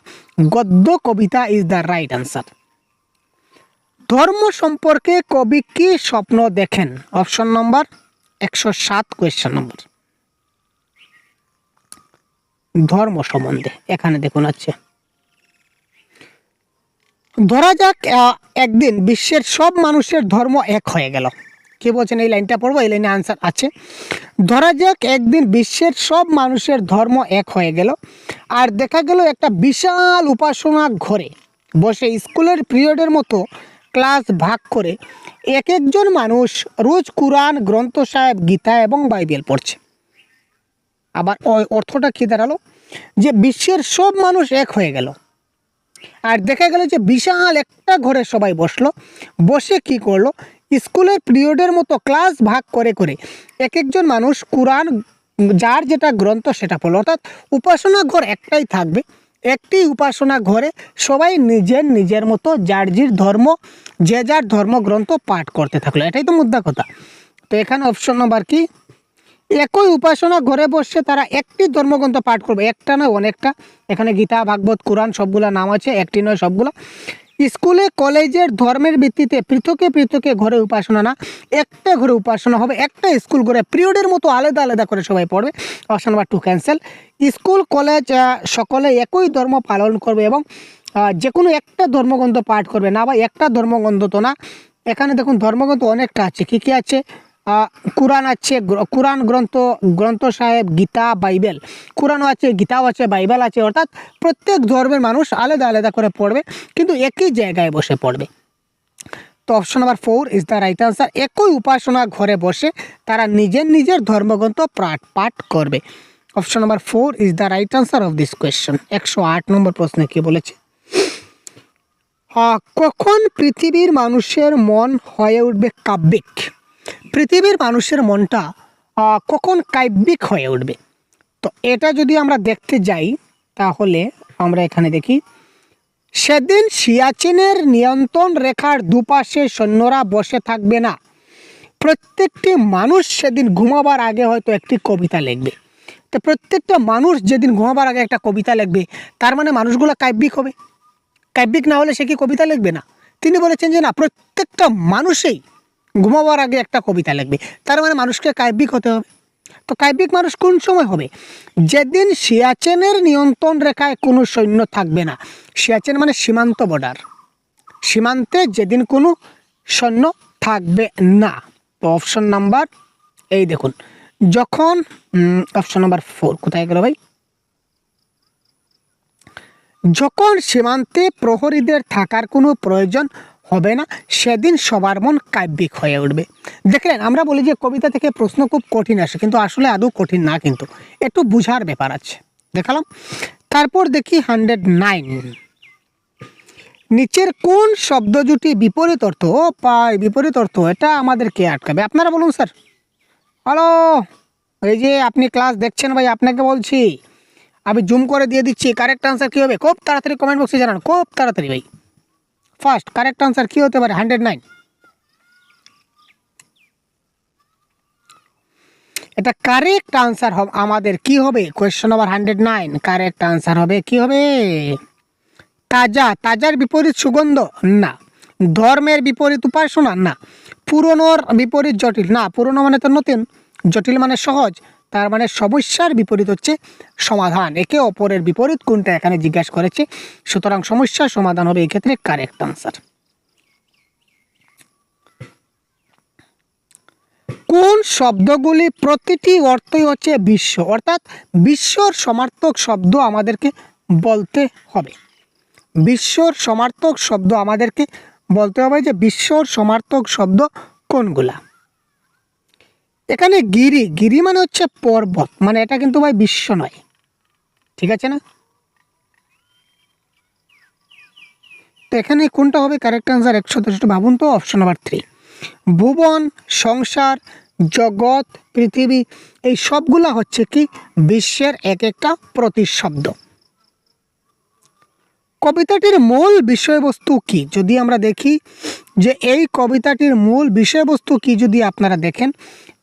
গদ্য কবিতা ইজ দ্য রাইট আনসার। ধর্ম সম্পর্কে কবি কি স্বপ্ন দেখেন? অপশন নম্বর 107 কোয়েশ্চন নম্বর। ধর্ম সম্বন্ধে এখানে দেখুন আছে, ধরা যাক একদিন বিশ্বের সব মানুষের ধর্ম এক হয়ে গেল। কি বলছেন? এই লাইনটা পড়বো, এই লাইনে আনসার আছে। ধরা যাক একদিন বিশ্বের সব মানুষের ধর্ম এক হয়ে গেল আর দেখা গেল একটা বিশাল উপাসনা ঘরে বসে স্কুলের পিরিয়ডের মতো ক্লাস ভাগ করে এক একজন মানুষ রোজ কুরআন, গ্রন্থ সাহেব, গীতা এবং বাইবেল পড়ছে। আবার অর্থটা কী দাঁড়ালো? যে বিশ্বের সব মানুষ এক হয়ে গেল আর দেখা গেল যে বিশাল একটা ঘরে সবাই বসলো, বসে কি করলো? স্কুলের পিরিয়ডের মতো ক্লাস ভাগ করে করে এক একজন মানুষ কুরআন, যার যেটা গ্রন্থ সেটা পড়লো। অর্থাৎ উপাসনা ঘর একটাই থাকবে, একটি উপাসনা ঘরে সবাই নিজের নিজের মতো যার ধর্ম, যে যার ধর্মগ্রন্থ পাঠ করতে থাকলো। এটাই তো মুদ্রা কথা। তো এখানে অপশন নাম্বার কি? একই উপাসনা ঘরে বসে তারা একটি ধর্মগ্রন্থ পাঠ করবে, একটা নয় অনেকটা। এখানে গীতা, ভাগবত, কোরআন সবগুলা নাম আছে, একটি নয় সবগুলা। স্কুলে কলেজের ধর্মের ভিত্তিতে পৃথকে পৃথকে ঘরে উপাসনা না, একটা ঘরে উপাসনা হবে, একটা স্কুল ঘরে পিরিয়ডের মতো আলাদা আলাদা করে সবাই পড়বে। Option number 2 cancel. School college সকলে একই ধর্ম পালন করবে এবং যে কোনো একটা ধর্মগ্রন্থ পাঠ করবে না, বা একটা ধর্মগ্রন্থ তো না। এখানে দেখুন ধর্মগ্রন্থ অনেকটা আছে। কী কী আছে? কোরআন আছে, কোরআন গ্রন্থ সাহেব, গীতা, বাইবেল। কোরআনও আছে, গীতাও আছে, বাইবেল আছে। অর্থাৎ প্রত্যেক ধর্মের মানুষ আলাদা আলাদা করে পড়বে, কিন্তু একই জায়গায় বসে পড়বে। তো option number 4 is the right answer. একই উপাসনা ঘরে বসে তারা নিজের নিজের ধর্মগ্রন্থ পাঠ করবে। Option number 4 is the right answer of this question. 108 নম্বর প্রশ্নে কি বলেছে? কখন পৃথিবীর মানুষের মন হয়ে উঠবে কাব্যিক? পৃথিবীর মানুষের মনটা কখন কাব্যিক হয়ে উঠবে? তো এটা যদি আমরা দেখতে যাই তাহলে আমরা এখানে দেখি সেদিন সিয়াচেনের নিয়ন্ত্রণ রেখার দুপাশে সৈন্যরা বসে থাকবে না। প্রত্যেকটি মানুষ সেদিন ঘুমাবার আগে হয়তো একটি কবিতা লিখবে। তো প্রত্যেকটা মানুষ যেদিন ঘুমাবার আগে একটা কবিতা লিখবে, তার মানে মানুষগুলো কাব্যিক হবে। কাব্যিক না হলে সে কি কবিতা লিখবে না? তিনি বলেছেন যে না, প্রত্যেকটা মানুষই ঘুমাবার আগে একটা কবিতা লিখবে, তার মানে মানুষকে কাব্যিক হতে হবে। তো কাব্যিক মানুষ কোন সময় হবে? যেদিন সিয়াচেনের নিয়ন্ত্রণ রেখায় কোনো সৈন্য থাকবে না। সিয়াচেন মানে সীমান্ত বর্ডার, সীমান্তে যেদিন কোনো সৈন্য থাকবে না। তো অপশন নাম্বার এই দেখুন, যখন অপশন নাম্বার 4 কোথায় গেল ভাই? যখন সীমান্তে প্রহরীদের থাকার কোনো প্রয়োজন হবে না, সেদিন সবার মন কাব্যিক হয়ে উঠবে। দেখলেন, আমরা বলি যে কবিতা থেকে প্রশ্ন খুব কঠিন আসে, কিন্তু আসলে আদৌ কঠিন না, কিন্তু একটু বুঝার ব্যাপার আছে। দেখালাম। তারপর দেখি 109, নিচের কোন শব্দ জুটি বিপরীত অর্থ? ও পাই, বিপরীত অর্থ, এটা আমাদের কে আটকাবে? আপনারা বলুন স্যার। হ্যালো, এই যে আপনি ক্লাস দেখছেন ভাই, আপনাকে বলছি, আমি জুম করে দিয়ে দিচ্ছি। কারেক্ট আনসার কী হবে? খুব তাড়াতাড়ি কমেন্ট বক্সে জানান, খুব তাড়াতাড়ি ভাই। ফার্স্ট কারেক্ট আনসার কী হতে পারে? 109। এটা কারেক্ট আনসার হবে আমাদের কি হবে? কোয়েশ্চন নাম্বার 109 কারেক্ট আনসার হবে কি হবে? তাজা। তাজার বিপরীত সুগন্ধ না। ধর্মের বিপরীত উপাসনা না। পুরনোর বিপরীত জটিল না। পুরনো মানে তো নতুন, জটিল মানে সহজ, তার মানে সমস্যার বিপরীত হচ্ছে সমাধান। একে অপরের বিপরীত কোনটা এখানে জিজ্ঞাসা করেছে, সুতরাং সমস্যার সমাধান হবে এই ক্ষেত্রে কারেক্ট আনসার। কোন শব্দগুলি প্রতিটি অর্থই হচ্ছে বিশ্ব, অর্থাৎ বিশ্বর সমার্থক শব্দ আমাদেরকে বলতে হবে। বিশ্বর সমার্থক শব্দ আমাদেরকে বলতে হবে যে বিশ্বর সমার্থক শব্দ কোনগুলা। এখানে গিরি, গিরি মানে হচ্ছে পর্বত, মানে এটা কিন্তু ভাই বিশ্ব নয়, ঠিক আছে না? তো এখানে কোনটা হবে কারেক্ট আনসার? 100 ভাবুন তো। অপশন নাম্বার 3, ভুবন, সংসার, জগৎ, পৃথিবী, এই সবগুলা হচ্ছে কি বিশ্বের এক একটা প্রতিশব্দ। কবিতাটির মূল বিষয়বস্তু কি? যদি আমরা দেখি যে এই কবিতাটির মূল বিষয়বস্তু কি, যদি আপনারা দেখেন,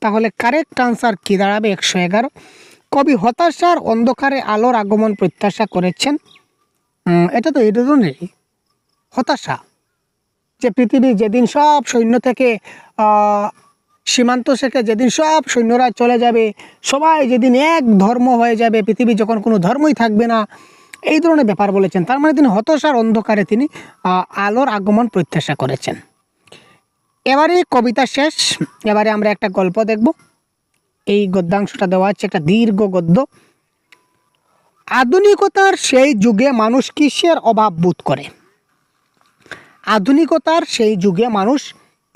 তাহলে কারেক্ট আনসার কি দাঁড়াবে? 111। কবি হতাশার অন্ধকারে আলোর আগমন প্রত্যাশা করেছেন। এটা তো এই ধরনেরই হতাশা, যে পৃথিবী যেদিন সব সৈন্য থেকে সীমান্ত থেকে যেদিন সব সৈন্যরা চলে যাবে, সবাই যেদিন এক ধর্ম হয়ে যাবে, পৃথিবী যখন কোনো ধর্মই থাকবে না, এই ধরনের ব্যাপার বলেছেন। তার মানে তিনি হতাশার অন্ধকারে তিনি আলোর আগমন প্রত্যাশা করেছেন। এবারে কবিতা শেষ, এবারে আমরা একটা গল্প দেখব। এই গদ্যাংশটা দেওয়া আছে, একটা দীর্ঘ গদ্য। আধুনিকতার সেই যুগে মানুষ কিসের অভাব বোধ করে? আধুনিকতার সেই যুগে মানুষ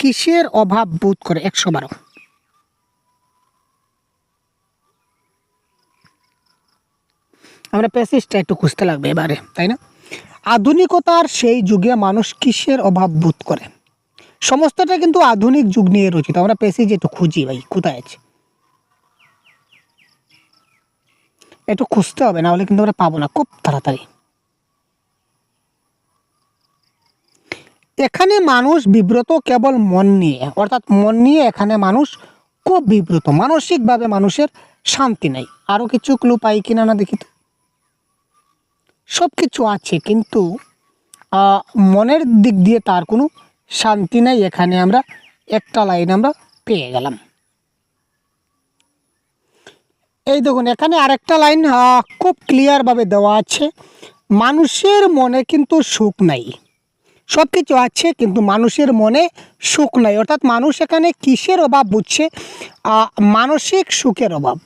কিসের অভাব বোধ করে? 112। আমরা প্যাসেজটা একটু খুঁজতে লাগবে এবারে, তাই না? আধুনিকতার সেই যুগে মানুষ কিসের অভাব বোধ করে? সমস্তটা কিন্তু আধুনিক যুগ নিয়ে রচিত। আমরা প্যাসেজ একটু খুঁজি ভাই, কোথায় আছে একটু খুঁজতে হবে, না হলে কিন্তু আমরা পাবো না খুব তাড়াতাড়ি। এখানে মানুষ বিব্রত কেবল মন নিয়ে, অর্থাৎ মন নিয়ে এখানে মানুষ খুব বিব্রত, মানসিকভাবে মানুষের শান্তি নেই। আরও কিছু ক্লু পাই কিনা না দেখি তো। সব কিছু আছে, কিন্তু মনের দিক দিয়ে তার কোনো শান্তি নেই। এখানে আমরা একটা লাইন আমরা পেয়ে গেলাম। এই দেখুন, এখানে আরেকটা লাইন খুব ক্লিয়ারভাবে দেওয়া আছে, মানুষের মনে কিন্তু সুখ নাই। সব কিছু আছে কিন্তু মানুষের মনে সুখ নাই, অর্থাৎ মানুষ এখানে কিসের অভাব বুঝছে? মানসিক সুখের অভাব।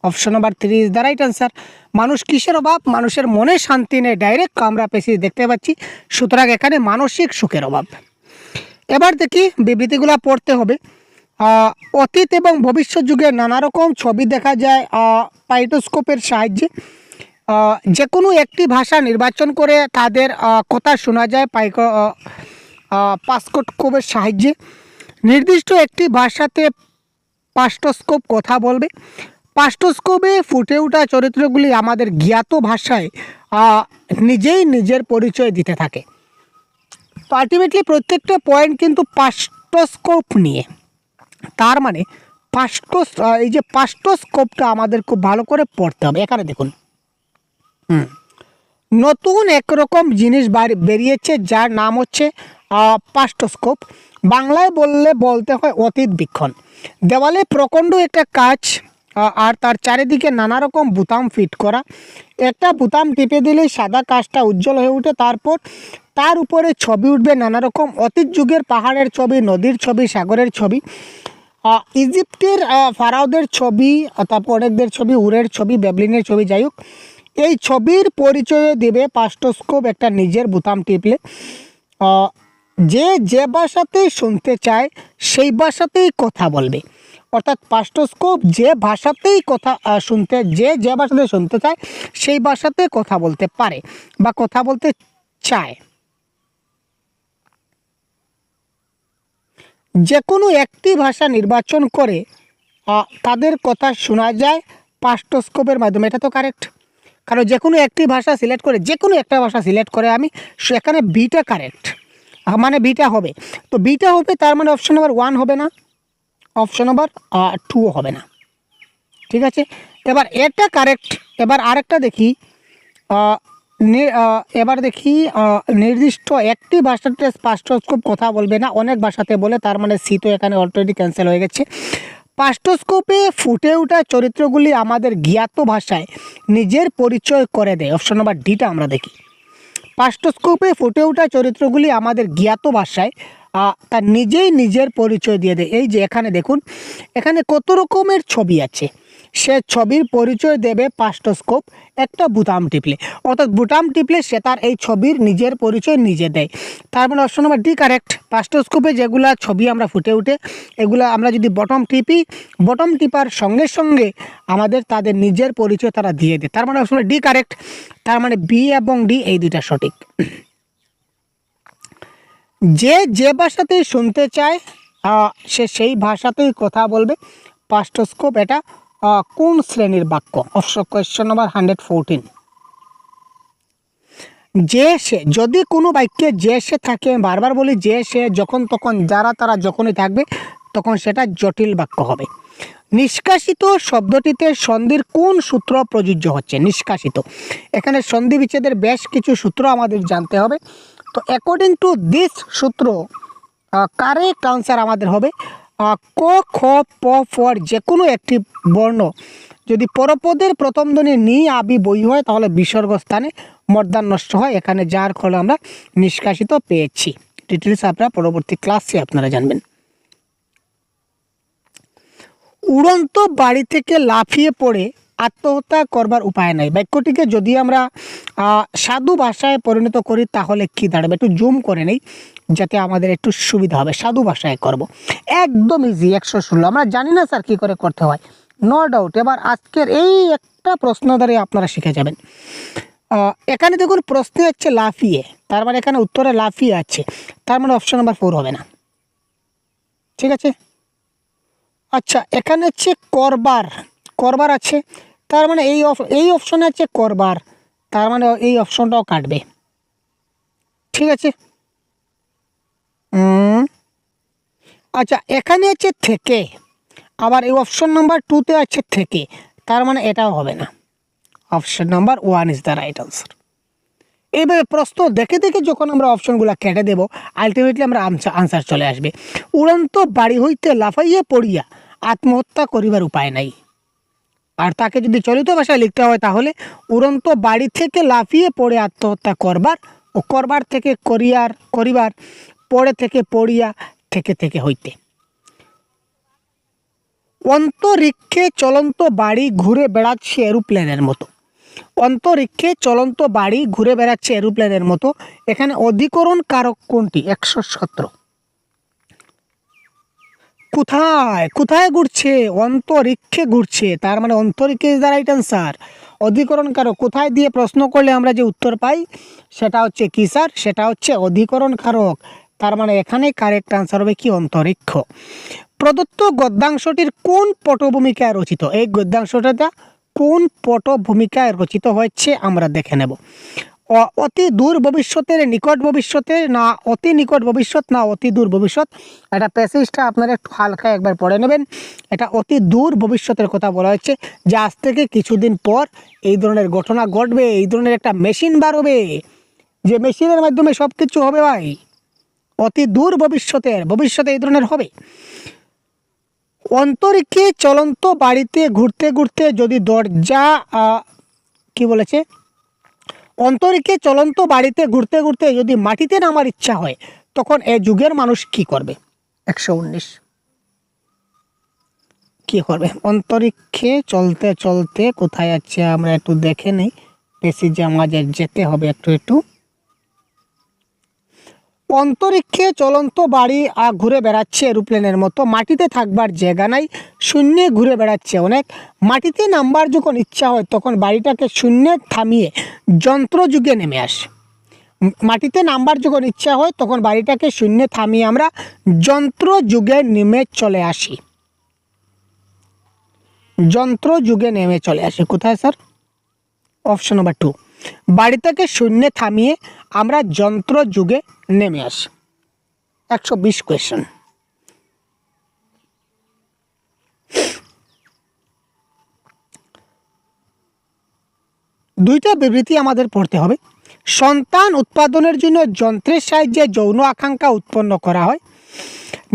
Option number 3 is the right answer. মানুষ কিসের অভাব? মানুষের মনে শান্তি নেই, ডাইরেক্ট আমরা পেশি দেখতে পাচ্ছি, সুতরাং এখানে মানসিক সুখের অভাব। এবার দেখি বিবৃতিগুলো পড়তে হবে। অতীত এবং ভবিষ্যৎ যুগের নানা রকম ছবি দেখা যায় পাইটোস্কোপের সাহায্যে। যে কোনো একটি ভাষা নির্বাচন করে তাদের কথা শোনা যায় পাসকোপের সাহায্যে। নির্দিষ্ট একটি ভাষাতে পাস্টোস্কোপ কথা বলবে। পাস্টোস্কোপে ফুটে ওঠা চরিত্রগুলি আমাদের জ্ঞাত ভাষায় নিজেই নিজের পরিচয় দিতে থাকে। তো আলটিমেটলি প্রত্যেকটা পয়েন্ট কিন্তু পাস্টোস্কোপ নিয়ে। তার মানে এই যে পাস্টোস্কোপটা আমাদের খুব ভালো করে পড়তে হবে। এখানে দেখুন, নতুন একরকম জিনিস বেরিয়েছে যার নাম হচ্ছে পাস্টোস্কোপ। বাংলায় বলতে হয় অতীত বীক্ষণ। দেওয়ালে প্রকাণ্ড একটা কাচ আর তার চারিদিকে নানা রকম বোতাম ফিট করা। একটা বোতাম টিপে দিলেই সাদা কাচটা উজ্জ্বল হয়ে ওঠে। তারপর তার উপরে ছবি উঠবে নানা রকম অতীত যুগের পাহাড়ের ছবি, নদীর ছবি, সাগরের ছবি, ইজিপ্টের ফারাওদের ছবি, তারপর অনেকদের ছবি, উরের ছবি, ব্যাবলিনের ছবি। যাই হোক, এই ছবির পরিচয় দেবে পাস্টোস্কোপ একটা নিজের বোতাম টিপলে। যে ভাষাতেই শুনতে চায় সেই ভাষাতেই কথা বলবে। অর্থাৎ পাস্টোস্কোপ যে ভাষাতেই যে ভাষাতে শুনতে চায় সেই ভাষাতে কথা বলতে পারে বা কথা বলতে চায়। যে কোনো একটি ভাষা নির্বাচন করে তাদের কথা শোনা যায় পাস্টোস্কোপের মাধ্যমে। এটা তো কারেক্ট, কারণ যে কোনো একটি ভাষা সিলেক্ট করে, যে কোনো একটা ভাষা সিলেক্ট করে আমি, সেখানে বিটা কারেক্ট, মানে বিটা হবে। তো বিটা হবে, তার মানে অপশন নাম্বার 1 হবে না, অপশন নাম্বার 2 হবে না। ঠিক আছে, এবার এটা কারেক্ট। এবার আরেকটা দেখি, নির্দিষ্ট একটি ভাষাতে পাস্টোস্কোপ কথা বলবে না, অনেক ভাষাতে বলে, তার মানে সি তো এখানে অলরেডি ক্যান্সেল হয়ে গেছে। পাস্টোস্কোপে ফুটে ওঠা চরিত্রগুলি আমাদের জ্ঞাত ভাষায় নিজের পরিচয় করে দেয়। অপশন নাম্বার ডিটা আমরা দেখি। পাস্টোস্কোপে ফুটে ওঠা চরিত্রগুলি আমাদের জ্ঞাত ভাষায় তার নিজেই নিজের পরিচয় দিয়ে দেয়। এই যে এখানে দেখুন, এখানে কত রকমের ছবি আছে, সে ছবির পরিচয় দেবে পাস্টোস্কোপ একটা বোতাম টিপলে। অর্থাৎ বোতাম টিপলে সে তার এই ছবির নিজের পরিচয় নিজে দেয়। তার মানে অপশন নাম্বার ডি কারেক্ট। পাস্টোস্কোপে যেগুলা ছবি আমরা ফুটে উঠে, এগুলো আমরা যদি বটম টিপি, বটম টিপার সঙ্গে সঙ্গে আমাদের তাদের নিজের পরিচয় তারা দিয়ে দেয়। তার মানে অপশন ডি কারেক্ট। তার মানে বি এবং ডি এই দুইটা সঠিক। যে ভাষাতেই শুনতে চায় সে সেই ভাষাতেই কথা বলবে। পাস্টোস্কোপ এটা কোন শ্রেণীর বাক্য? Question number 114। যে সে, যদি কোনো বাক্যে যে সে থাকে, বারবার বলি যে সে, যখন তখন যারা তারা যখনই থাকবে তখন সেটা জটিল বাক্য হবে। নিষ্কাশিত শব্দটিতে সন্ধির কোন সূত্র প্রযোজ্য হচ্ছে? নিষ্কাশিত, এখানে সন্ধি বিচ্ছেদের বেশ কিছু সূত্র আমাদের জানতে হবে। তো অ্যাকর্ডিং টু দিস সূত্র কারেক্ট আনসার আমাদের হবে ক, খ, প, ফর যে কোনো একটি বর্ণ যদি পরপদের প্রথম ধ্বনি নি, আবি, বই হয় তাহলে বিসর্গ স্থানে মূর্ধন্য হয়। এখানে যার ফলে আমরা নিষ্কাশিত পেয়েছি। ডিটেলস আপনারা পরবর্তী ক্লাসে আপনারা জানবেন। উড়ন্ত বাড়ি থেকে লাফিয়ে পড়ে আত্মহত্যা করবার উপায় নাই। বাক্যটিকে যদি আমরা সাধু ভাষায় পরিণত করি তাহলে কি দাঁড়াবে? একটু জুম করে নেই যাতে আমাদের একটু সুবিধা হবে। সাধু ভাষায় করব, একদম ইজি, 116। আমরা জানি না স্যার কী করে করতে হয়, নো ডাউট। এবার আজকের এই একটা প্রশ্ন দ্বারা আপনারা শিখে যাবেন। এখানে দেখুন প্রশ্নে হচ্ছে লাফিয়ে, তার মানে এখানে উত্তরে লাফিয়ে আছে, তার মানে অপশন নাম্বার 4 হবে না। ঠিক আছে, আচ্ছা এখানে হচ্ছে করবার আছে, তার মানে এই অপশনে আছে করবার, তার মানে এই অপশনটাও কাটবে। ঠিক আছে, আচ্ছা এখানে আছে থেকে, আবার এই অপশন নাম্বার 2তে আছে থেকে, তার মানে এটাও হবে না। Option number 1 is the right answer. এইভাবে প্রশ্ন দেখে দেখে যখন আমরা অপশনগুলো কেটে দেব, আলটিমেটলি আমরা আনসার চলে আসবে। উড়ন্ত বাড়ি হইতে লাফাইয়ে পড়িয়া আত্মহত্যা করিবার উপায় নাই। আর তাকে যদি চলিত ভাষায় লিখতে হয় তাহলে উড়ন্ত বাড়ি থেকে লাফিয়ে পড়ে আত্মহত্যা করবার, ও করবার থেকে করিবার, পড়ে থেকে পড়িয়া, থেকে হইতে। অন্তরিক্ষে চলন্ত বাড়ি ঘুরে বেড়াচ্ছে এরোপ্লেনের মতো। অন্তরিক্ষে চলন্ত বাড়ি ঘুরে বেড়াচ্ছে এরোপ্লেনের মতো, এখানে অধিকরণ কারক কোনটি? 117। কোথায় ঘুরছে? অন্তরিক্ষে ঘুরছে, তার মানে অন্তরিক্ষে ইজ দ্য রাইট আনসার। অধিকরণ কারক কোথায় দিয়ে প্রশ্ন করলে আমরা যে উত্তর পাই সেটা হচ্ছে কি স্যার? সেটা হচ্ছে অধিকরণ কারক, তার মানে এখানে কারেক্ট আনসার হবে কি? অন্তরিক্ষ। প্রদত্ত গদ্যাংশটির কোন পটভূমিকায় রচিত? এই গদ্যাংশটা কোন পটভূমিকায় রচিত হয়েছে আমরা দেখে নেব। অতি দূর ভবিষ্যতের নিকট ভবিষ্যতে, না অতি নিকট ভবিষ্যৎ, না অতি দূর ভবিষ্যৎ। এটা প্যাসেজটা আপনারা একটু হালকা একবার পড়ে নেবেন। এটা অতি দূর ভবিষ্যতের কথা বলা হচ্ছে, যে আজ থেকে কিছুদিন পর এই ধরনের ঘটনা ঘটবে, এই ধরনের একটা মেশিন বার হবে, যে মেশিনের মাধ্যমে সব কিছু হবে ভাই। অতি দূর ভবিষ্যতে এই ধরনের হবে। অন্তরিক্ষে চলন্ত বাড়িতে ঘুরতে ঘুরতে যদি দরজা কি বলেছে, অন্তরিক্ষে চলন্ত বাড়িতে ঘুরতে ঘুরতে যদি মাটিতে নামার ইচ্ছা হয়, তখন এ যুগের মানুষ কি করবে? 119 কি করবে? অন্তরিক্ষে চলতে চলতে কোথায় আছে আমরা একটু দেখে নেই, প্যাসেজে আমাদের যেতে হবে একটু। অন্তরিক্ষে চলন্ত বাড়ি ঘুরে বেড়াচ্ছে এরোপ্লেনের মতো, মাটিতে থাকবার জায়গা নাই, শূন্যে ঘুরে বেড়াচ্ছে অনেক। মাটিতে নামবার যখন ইচ্ছা হয়, তখন বাড়িটাকে শূন্যে থামিয়ে যন্ত্র যুগে নেমে আসে। মাটিতে নামবার যখন ইচ্ছা হয়, তখন বাড়িটাকে শূন্যে থামিয়ে আমরা যন্ত্র যুগে নেমে চলে আসি। যন্ত্র যুগে নেমে চলে আসি কোথায় স্যার? অপশন নাম্বার 2, বাড়িটাকে শূন্যে থামিয়ে আমরা যন্ত্র যুগে নেমে আসি। 120 কোয়েশ্চেন। দুইটা বিবৃতি আমাদের পড়তে হবে। সন্তান উৎপাদনের জন্য যন্ত্রের সাহায্যে যৌন আকাঙ্ক্ষা উৎপন্ন করা হয়।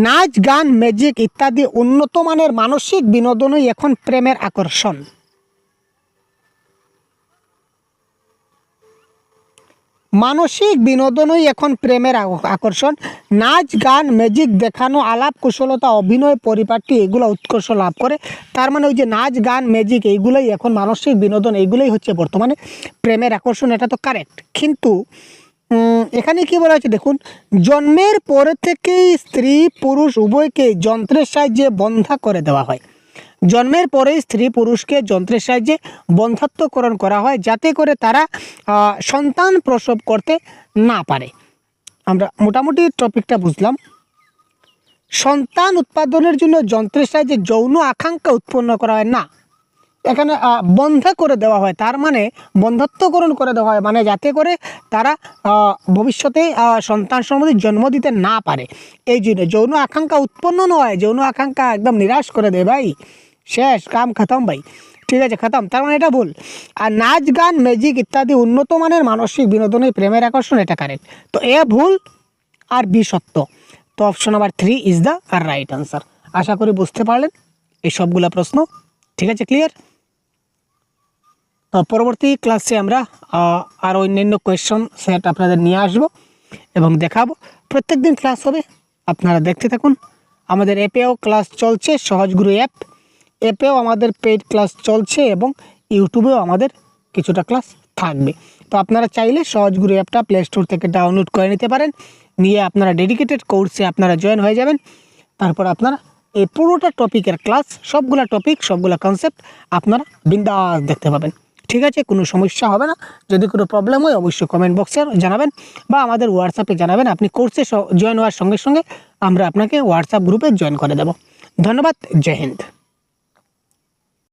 নাচ, গান, ম্যাজিক ইত্যাদি উন্নত মানের মানসিক বিনোদনই এখন প্রেমের আকর্ষণ। মানসিক বিনোদনই এখন প্রেমের আকর্ষণ। নাচ, গান, ম্যাজিক দেখানো, আলাপ কুশলতা, অভিনয়, পরিপাটি এগুলো উৎকর্ষ লাভ করে। তার মানে ওই যে নাচ, গান, ম্যাজিক এইগুলোই এখন মানসিক বিনোদন, এইগুলোই হচ্ছে বর্তমানে প্রেমের আকর্ষণ। এটা তো কারেক্ট, কিন্তু এখানে কি বলা হচ্ছে দেখুন, জন্মের পরে থেকেই স্ত্রী পুরুষ উভয়কেই যন্ত্রের সাহায্যে বন্ধা করে দেওয়া হয়। জন্মের পরেই স্ত্রী পুরুষকে যন্ত্রের সাহায্যে বন্ধাত্বকরণ করা হয়, যাতে করে তারা সন্তান প্রসব করতে না পারে। আমরা মোটামুটি টপিকটা বুঝলাম। সন্তান উৎপাদনের জন্য যন্ত্রের সাহায্যে যৌন আকাঙ্ক্ষা উৎপন্ন করা হয় না, এখানে বন্ধ করে দেওয়া হয়। তার মানে বন্ধাত্বকরণ করে দেওয়া হয়, মানে যাতে করে তারা ভবিষ্যতে সন্তান সম্বন্ধে জন্ম দিতে না পারে। এই জন্য যৌন আকাঙ্ক্ষা উৎপন্ন নয়, যৌন আকাঙ্ক্ষা একদম নিরাশ করে দেয় ভাই, শেষ কাম খতম ভাই, ঠিক আছে খতম। তার মানে এটা ভুল। আর নাচ, গান, ম্যাজিক ইত্যাদি উন্নত মানের মানসিক বিনোদনে প্রেমের আকর্ষণ, এটা কারেক্ট। তো এ ভুল আর বি সত্য। তো option number 3 is the right answer. আশা করি বুঝতে পারলেন এই সবগুলা প্রশ্ন, ঠিক আছে, ক্লিয়ার। তো পরবর্তী ক্লাসে আমরা আর অন্যান্য কোয়েশ্চন সেট আপনাদের নিয়ে আসবো এবং দেখাবো। প্রত্যেক দিন ক্লাস হবে, আপনারা দেখতে থাকুন। আমাদের অ্যাপেও ক্লাস চলছে, সহজগুরু অ্যাপেও আমাদের পেইড ক্লাস চলছে এবং ইউটিউবেও আমাদের কিছুটা ক্লাস থাকবে। তো আপনারা চাইলে সহজগুরু অ্যাপটা প্লে স্টোর থেকে ডাউনলোড করে নিতে পারেন, নিয়ে আপনারা ডেডিকেটেড কোর্সে আপনারা জয়েন হয়ে যাবেন। তারপর আপনারা এই পুরোটা টপিকের ক্লাস, সবগুলা টপিক, সবগুলা কনসেপ্ট আপনারা বিন্দাস দেখতে পাবেন, ঠিক আছে, কোনো সমস্যা হবে না। যদি কোনো প্রবলেম হয় অবশ্যই কমেন্ট বক্সে জানাবেন বা আমাদের হোয়াটসঅ্যাপে জানাবেন। আপনি কোর্সে জয়েন হওয়ার সঙ্গে সঙ্গে আমরা আপনাকে হোয়াটসঅ্যাপ গ্রুপে জয়েন করে দেব। ধন্যবাদ, জয় হিন্দ।